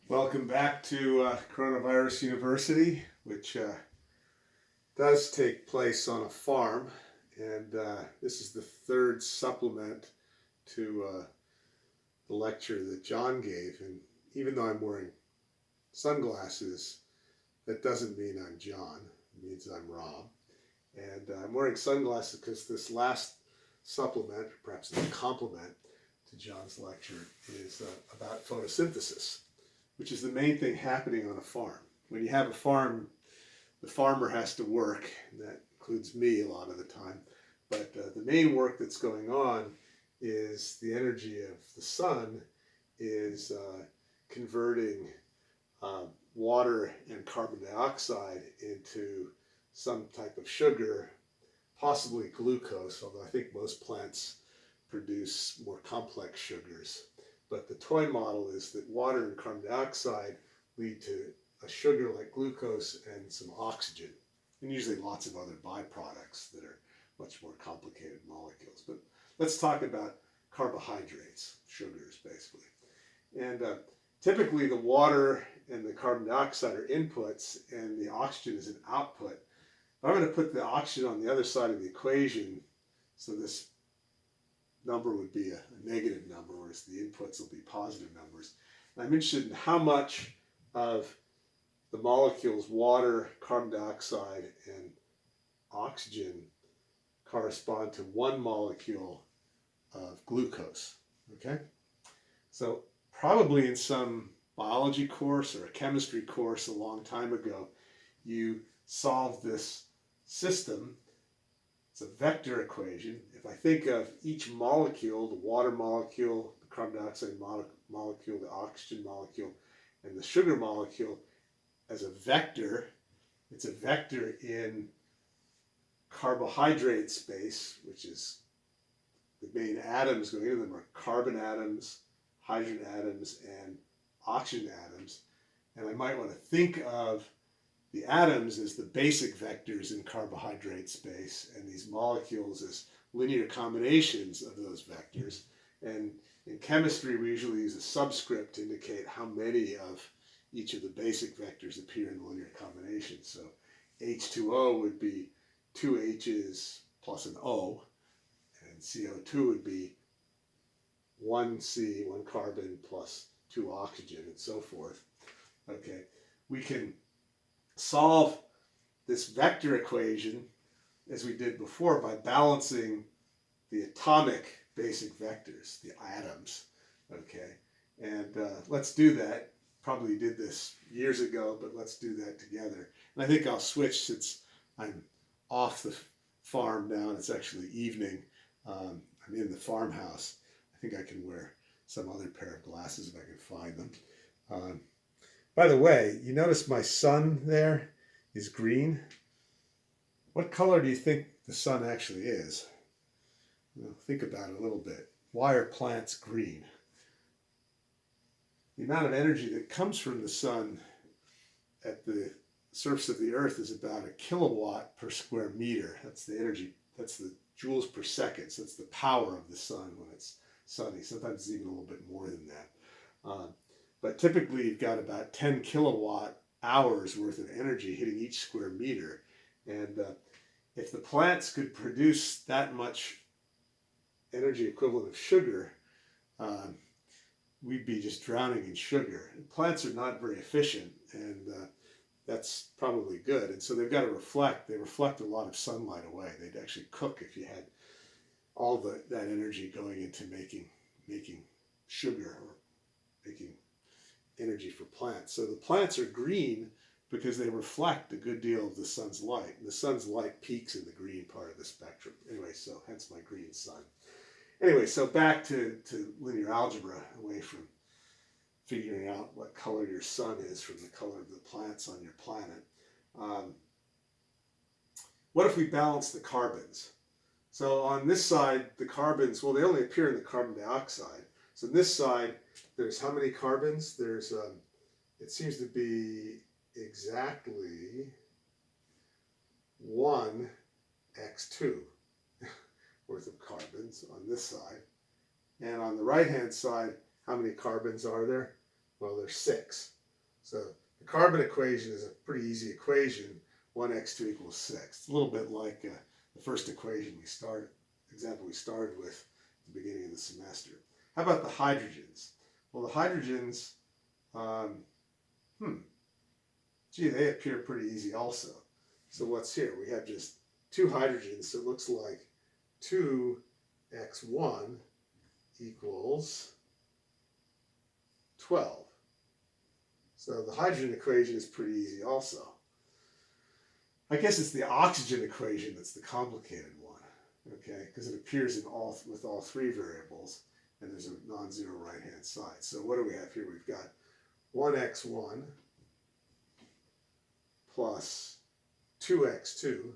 Welcome back to Coronavirus University, which does take place on a farm. And this is the third supplement to the lecture that John gave. And even though I'm wearing sunglasses, that doesn't mean I'm John. It means I'm Rob. And I'm wearing sunglasses because this last supplement, or perhaps the complement to John's lecture, is about photosynthesis, which is the main thing happening on a farm. When you have a farm, the farmer has to work, and that includes me a lot of the time. But the main work that's going on is the energy of the sun is converting water and carbon dioxide into some type of sugar, possibly glucose, although I think most plants produce more complex sugars. But the toy model is that water and carbon dioxide lead to a sugar like glucose and some oxygen, and usually lots of other byproducts that are much more complicated molecules. But let's talk about carbohydrates, sugars basically. And typically the water and the carbon dioxide are inputs and the oxygen is an output. But I'm going to put the oxygen on the other side of the equation, so this number would be a negative number, whereas the inputs will be positive numbers. And I'm interested in how much of the molecules water, carbon dioxide, and oxygen correspond to one molecule of glucose. Okay? So probably in some biology course or a chemistry course a long time ago, you solved this system. It's a vector equation. If I think of each molecule, the water molecule, the carbon dioxide molecule, the oxygen molecule, and the sugar molecule as a vector, it's a vector in carbohydrate space, which is the main atoms going into them are carbon atoms, hydrogen atoms, and oxygen atoms. And I might want to think of the atoms as the basic vectors in carbohydrate space, and these molecules as linear combinations of those vectors. And in chemistry, we usually use a subscript to indicate how many of each of the basic vectors appear in the linear combination. So H2O would be two H's plus an O, and CO2 would be one C, one carbon plus two oxygen, and so forth. Okay, we can solve this vector equation as we did before by balancing the atomic basic vectors, the atoms. Okay, and let's do that. Probably did this years ago, but let's do that together. And I think I'll switch since I'm off the farm now and it's actually evening. I'm in the farmhouse. I think I can wear some other pair of glasses if I can find them. By the way, you notice my sun there is green. What color do you think the sun actually is? Well, think about it a little bit. Why are plants green? The amount of energy that comes from the sun at the surface of the earth is about a kilowatt per square meter. That's the energy, that's the joules per second. So that's the power of the sun when it's sunny. Sometimes it's even a little bit more than that. But typically you've got about 10 kilowatt hours worth of energy hitting each square meter. And if the plants could produce that much energy equivalent of sugar, we'd be just drowning in sugar. And plants are not very efficient, and that's probably good. And so they've got to reflect. They reflect a lot of sunlight away. They'd actually cook if you had all that energy going into making sugar or making energy for plants. So the plants are green because they reflect a good deal of the sun's light. And the sun's light peaks in the green part of the spectrum. Anyway, so hence my green sun. Anyway, so back to linear algebra, away from figuring out what color your sun is from the color of the plants on your planet. What if we balance the carbons? So on this side, the carbons, well, they only appear in the carbon dioxide. So this side, there's how many carbons? There's, it seems to be exactly 1 x2 worth of carbons on this side. And on the right-hand side, how many carbons are there? Well, there's 6. So the carbon equation is a pretty easy equation. 1x2 equals 6. It's a little bit like the first equation example we started with at the beginning of the semester. How about the hydrogens? Well, the hydrogens, they appear pretty easy also. So what's here? We have just two hydrogens, so it looks like 2x1 equals 12. So the hydrogen equation is pretty easy also. I guess it's the oxygen equation that's the complicated one, okay? Because it appears with all three variables, and there's a non-zero right-hand side. So what do we have here? We've got 1x1 plus 2x2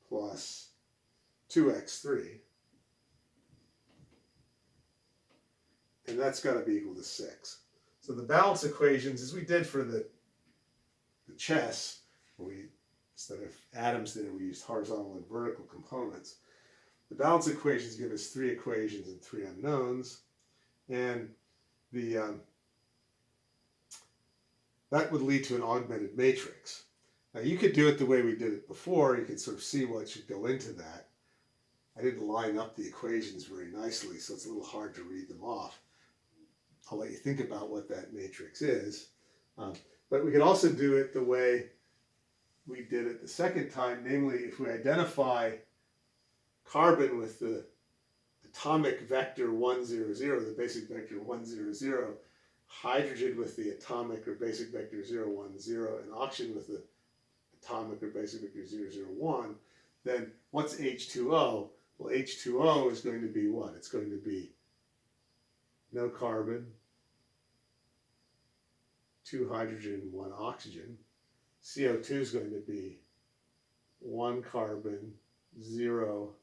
plus 2x3, and that's got to be equal to 6. So the balance equations, as we did for the chess, where instead of atoms there, we used horizontal and vertical components. The balance equations give us 3 equations and 3 unknowns, and that would lead to an augmented matrix. Now you could do it the way we did it before. You could sort of see what should go into that. I didn't line up the equations very nicely, so it's a little hard to read them off. I'll let you think about what that matrix is. But we could also do it the way we did it the second time, namely if we identify carbon with the atomic vector 1, 0, 0, the basic vector 1, 0, 0, hydrogen with the atomic or basic vector 0, 1, 0, and oxygen with the atomic or basic vector 0, 0, 1, then what's H2O? Well, H2O is going to be what? It's going to be no carbon, 2 hydrogen, 1 oxygen. CO2 is going to be 1 carbon, 0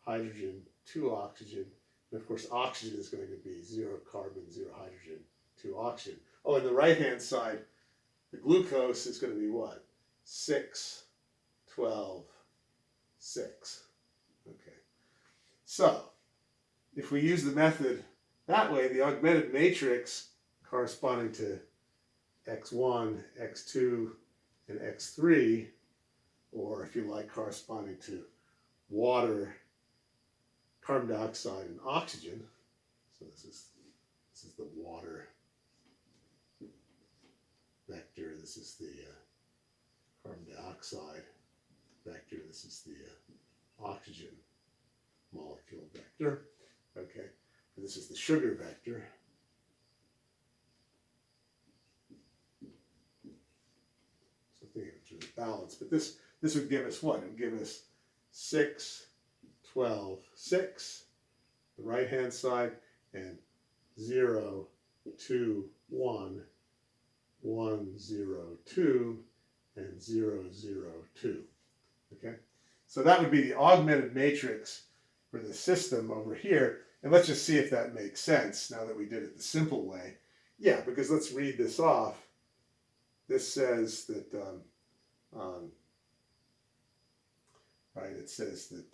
hydrogen, 2 oxygen. And of course, oxygen is going to be 0 carbon, 0 hydrogen, 2 oxygen. Oh, and the right-hand side, the glucose is going to be what? 6, 12, 6. Okay. So, if we use the method that way, the augmented matrix corresponding to x1, x2, and x3, or if you like, corresponding to water, carbon dioxide, and oxygen. So this is the water vector. This is the carbon dioxide vector. This is the oxygen molecule vector. Okay, and this is the sugar vector. So think of it as balance. But this would give us what? It would give us 6, 12, 6, the right-hand side, and 0, 2, 1, 1, 0, 2, and 0, 0, 2. Okay? So that would be the augmented matrix for the system over here. And let's just see if that makes sense now that we did it the simple way. Yeah, because let's read this off. This says that, right, it says that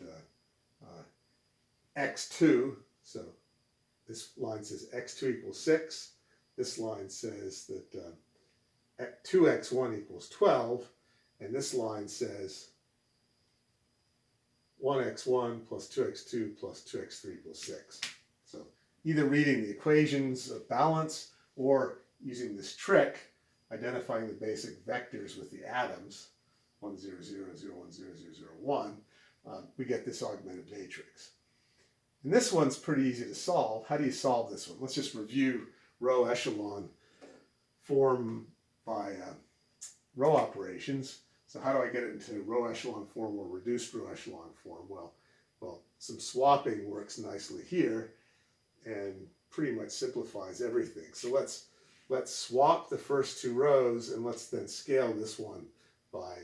x2, so this line says x2 equals 6. This line says that 2x1 equals 12. And this line says 1x1 plus 2x2 plus 2x3 equals 6. So either reading the equations of balance or using this trick, identifying the basic vectors with the atoms, 1, 0, 0, 0, 1, 0, 0, 0, 1, we get this augmented matrix. And this one's pretty easy to solve. How do you solve this one? Let's just review row echelon form by row operations. So how do I get it into row echelon form or reduced row echelon form? Well, some swapping works nicely here and pretty much simplifies everything. So let's swap the first 2 rows, and let's then scale this one by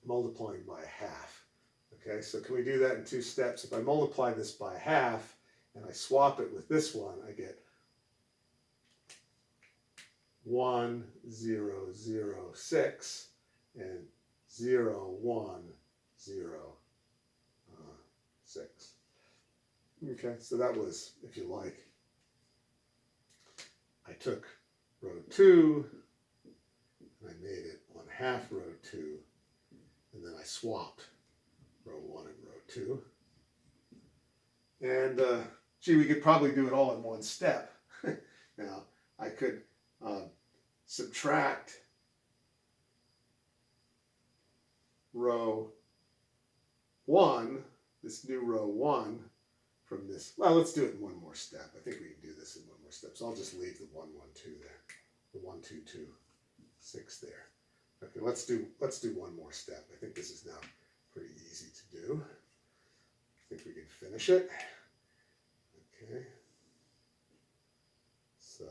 multiplying by half. Okay, so can we do that in 2 steps? If I multiply this by half and I swap it with this one, I get 1, 0, 0, 6, and 0, 1, 0, 6. Okay, so that was, if you like, I took row 2, and I made it 1/2 row 2, and then I swapped row 1 and row 2. And gee, we could probably do it all in one step. Now, I could subtract row 1, this new row 1, from this. Well, let's do it in one more step. I think we can do this in one more step. So I'll just leave the 1, 1, 2 there. The 1, 2, 2, 6 there. Okay, let's do one more step. I think this is now pretty easy to do. I think we can finish it. Okay. So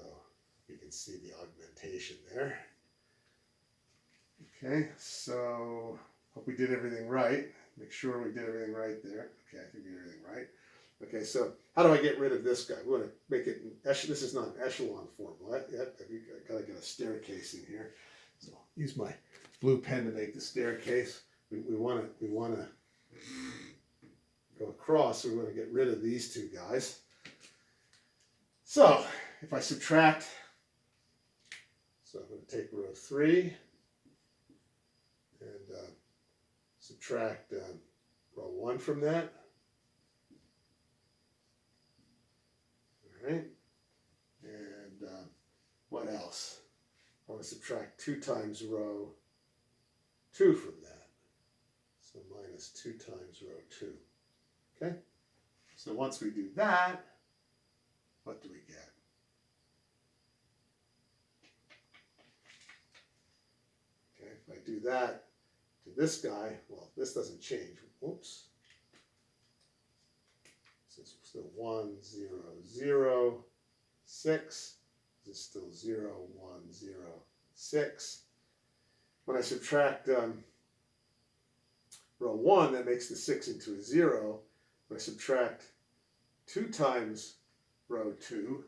you can see the augmentation there. Okay, so hope we did everything right. Make sure we did everything right there. Okay, I think we did everything right. Okay, so how do I get rid of this guy? We want to make it, this is not an echelon form yet. I've got to get a staircase in here. So I'll use my blue pen to make the staircase. We want to go across, so we want to get rid of these two guys. So if I subtract, so I'm going to take row 3 and subtract row 1 from that. All right, and what else? I want to subtract 2 times row 2 from that. So minus 2 times row 2. Okay? So once we do that, what do we get? Okay, if I do that to this guy, well, this doesn't change. Whoops. This is still 1, 0, 0, 6. This is still 0, 1, 0, 6. When I subtract row 1, that makes the 6 into a 0. When I subtract 2 times row 2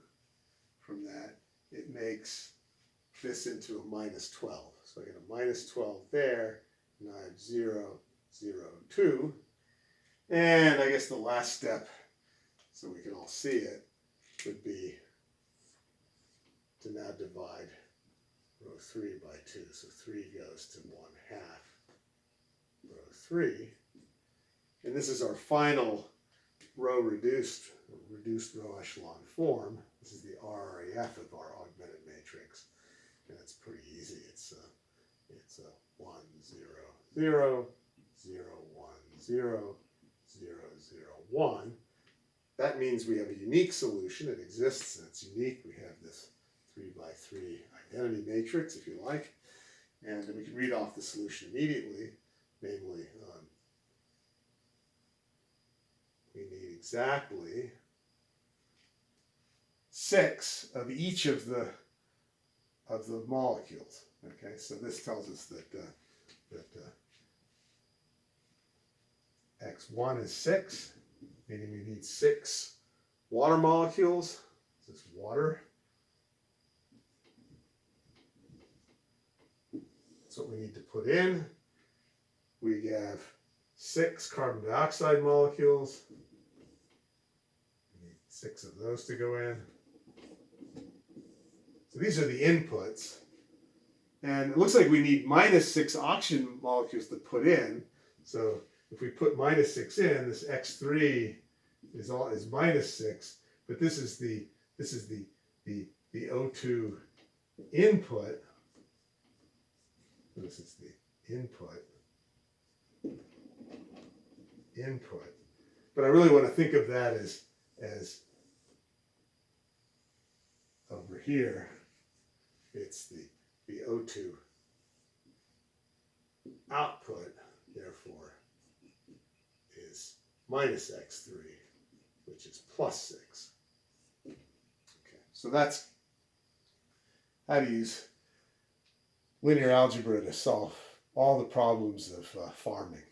from that, it makes this into a minus 12. So I get a minus 12 there, and I have 0, 0, 2. And I guess the last step, so we can all see it, would be to now divide row 3 by 2. So 3 goes to 1/2 row 3. And this is our final row reduced row echelon form. This is the RRAF of our augmented matrix. And it's pretty easy. It's 1, 0, 0, 0, 1, 0, 0, 0, 1. That means we have a unique solution. It exists and it's unique. We have this 3 by 3 identity matrix, if you like. And we can read off the solution immediately. Namely, we need exactly 6 of each of the molecules. Okay, so this tells us that x1 is 6, meaning we need 6 water molecules. This is water. That's what we need to put in. We have 6 carbon dioxide molecules. We need 6 of those to go in. So these are the inputs. And it looks like we need minus 6 oxygen molecules to put in. So if we put minus 6 in, this X3 is minus 6, but this is the O2 input. This is the input. But I really want to think of that as over here, it's the O2 output, therefore, is minus X3, which is plus 6. Okay, so that's how to use linear algebra to solve all the problems of farming.